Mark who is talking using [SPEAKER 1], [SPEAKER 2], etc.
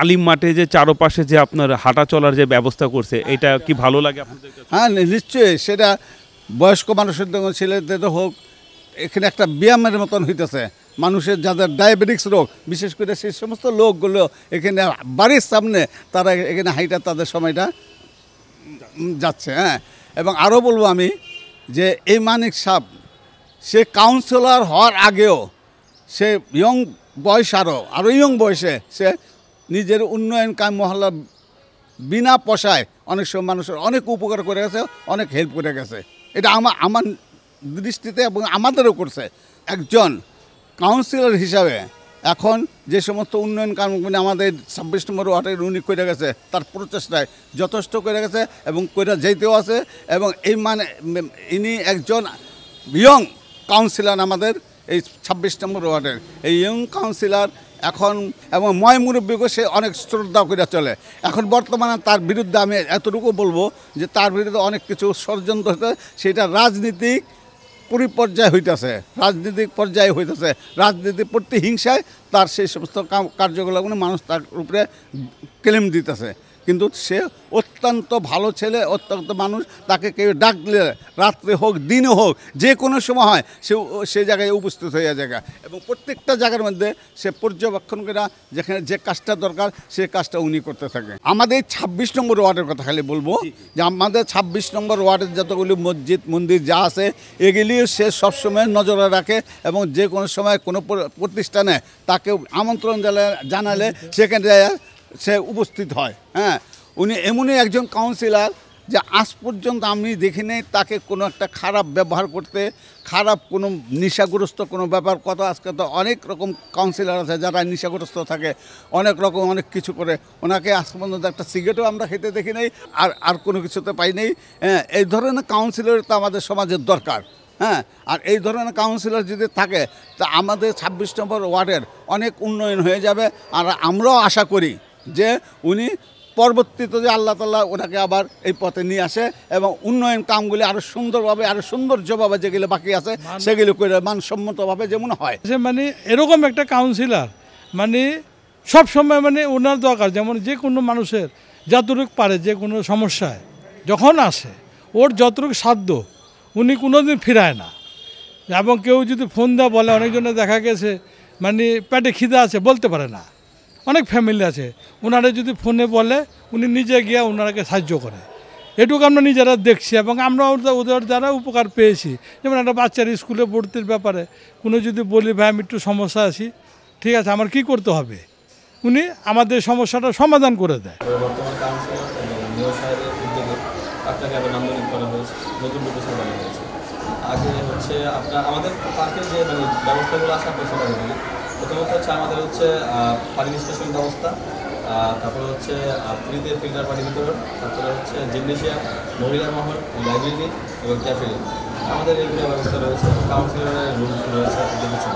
[SPEAKER 1] আলিম মাঠে যে চারপাশে যে আপনার হাঁটা চলার যে ব্যবস্থা করছে, এটা কি ভালো লাগে আপনাদের কাছে?
[SPEAKER 2] হ্যাঁ, নিশ্চয়ই। সেটা বয়স্ক মানুষের ছেলেদের হোক, এখানে একটা ব্যায়ামের মতন হইতেছে। মানুষের যাদের ডায়াবেটিক্স রোগ, বিশেষ করে সেই সমস্ত লোকগুলো এখানে বাড়ির সামনে তারা এখানে হাইটা তাদের সময়টা যাচ্ছে। হ্যাঁ, এবং আরও বলবো আমি যে এই মানিক সাহেব সে কাউন্সিলর হওয়ার আগেও সে ইয়ং বয়স আরও ইয়ং বয়সে সে নিজের উন্নয়ন কাম মহল্লা বিনা পয়সায় অনেক সময় মানুষের অনেক উপকার করে গেছে, অনেক হেল্প করে গেছে। এটা আমার দৃষ্টিতে এবং আমাদেরও করছে। একজন কাউন্সিলর হিসাবে এখন যে সমস্ত উন্নয়ন কামগুলি আমাদের 26 নম্বর ওয়ার্ডের উনি করে গেছে, তার প্রচেষ্টায় যথেষ্ট করে গেছে এবং করে যেতেও আছে। এবং এই ইনি একজন ইয়ং কাউন্সিলর আমাদের এই 26 নম্বর ওয়ার্ডের এই ইয়ং কাউন্সিলর এখন, এবং ময় মুরব্বীকে সে অনেক শ্রদ্ধা করে চলে। এখন বর্তমানে তার বিরুদ্ধে আমি এতটুকু বলবো যে তার বিরুদ্ধে অনেক কিছু ষড়যন্ত্র হতে, সেটা রাজনীতিক পরিপর্যায়ে হইতেছে, রাজনীতি প্রতিহিংসায় তার সেই সমস্ত কার্যকলাপগুলো মানুষ তার উপরে ক্লেম দিতেছে। কিন্তু সে অত্যন্ত ভালো ছেলে, অত্যন্ত মানুষ। তাকে কেউ ডাকলে রাত্রে হোক দিনে হোক যে কোনো সময় হয় সে জায়গায় উপস্থিত হয়ে যায় এবং প্রত্যেকটা জায়গার মধ্যে সে পর্যবেক্ষণ করে যেখানে যে কাজটা দরকার সে কাজটা উনি করতে থাকে। আমাদের 26 নম্বর ওয়ার্ডের কথা খালি বলবো যে আমাদের 26 নম্বর ওয়ার্ডের যতগুলি মসজিদ মন্দির যা আছে এগুলিও সে সবসময় নজরে রাখে এবং যে কোনো সময় কোনো প্রতিষ্ঠানে তাকে আমন্ত্রণ জানালে সেখানে সে উপস্থিত হয়। হ্যাঁ, উনি এমনই একজন কাউন্সিলর যে আজ পর্যন্ত আমি দেখিনি তাকে কোনো একটা খারাপ ব্যবহার করতে, খারাপ কোনো নেশাগ্রস্ত কোনো ব্যাপার কথা। আজকে তো অনেক রকম কাউন্সিলর আছে যারা নেশাগ্রস্ত থাকে, অনেক রকম অনেক কিছু করে। ওনাকে আজ পর্যন্ত একটা সিগারেটও আমরা খেতে দেখি নাই, আর কোনো কিছুতে পাই নাই। হ্যাঁ, এই ধরনের কাউন্সিলর তো আমাদের সমাজের দরকার। হ্যাঁ, আর এই ধরনের কাউন্সিলর যদি থাকে তা আমাদের 26 নম্বর ওয়ার্ডের অনেক উন্নয়ন হয়ে যাবে। আর আমরাও আশা করি যে উনি পরবর্তীতে যে আল্লাহ তাআলা ওনাকে আবার এই পথে নিয়ে আসে এবং উন্নয়ন কামগুলি আরও সুন্দরভাবে, আরও সৌন্দর্যভাবে যেগুলো বাকি আছে সেগুলো করে মানসম্মতভাবে যেমন হয়।
[SPEAKER 3] মানে এরকম একটা কাউন্সিলর মানে সবসময় মানে ওনার দরকার। যেমন যে কোনো মানুষের যতটুকু পারে, যে কোনো সমস্যায় যখন আসে ওর যতটুকু সাধ্য উনি কোনোদিন ফিরায় না। এবং কেউ যদি ফোন দেওয়া বলে, অনেকজনের দেখা গেছে মানে পেটে খিদে আছে বলতে পারে না, অনেক ফ্যামিলি আছে, ওনারা যদি ফোনে বলে উনি নিজে গিয়ে ওনারাকে সাহায্য করে। এটুকু আমরা নিজেরা দেখছি এবং আমরা ওদের দ্বারা উপকার পেয়েছি। যেমন একটা বাচ্চার স্কুলে ভর্তির ব্যাপারে কোনো যদি বলি ভাই আমি একটু সমস্যা আছি, ঠিক আছে আমার কি করতে হবে, উনি আমাদের সমস্যাটা সমাধান করে দেয়।
[SPEAKER 4] আগে হচ্ছে আপনার আমাদের পার্কের যে মানে ব্যবস্থাগুলো আছে আপনার সেটা বলি। প্রথমত হচ্ছে আমাদের হচ্ছে পানি নিষ্কাশন ব্যবস্থা, তারপরে হচ্ছে ফ্রিতে ফিল্টার পানি বিতরণ, তারপরে হচ্ছে জিমনেশিয়াম, মহিলা মহল, লাইব্রেরি এবং ক্যাফে, আমাদের এগুলো ব্যবস্থা রয়েছে। কাউন্সিলরের রুম রয়েছে দেখেছেন।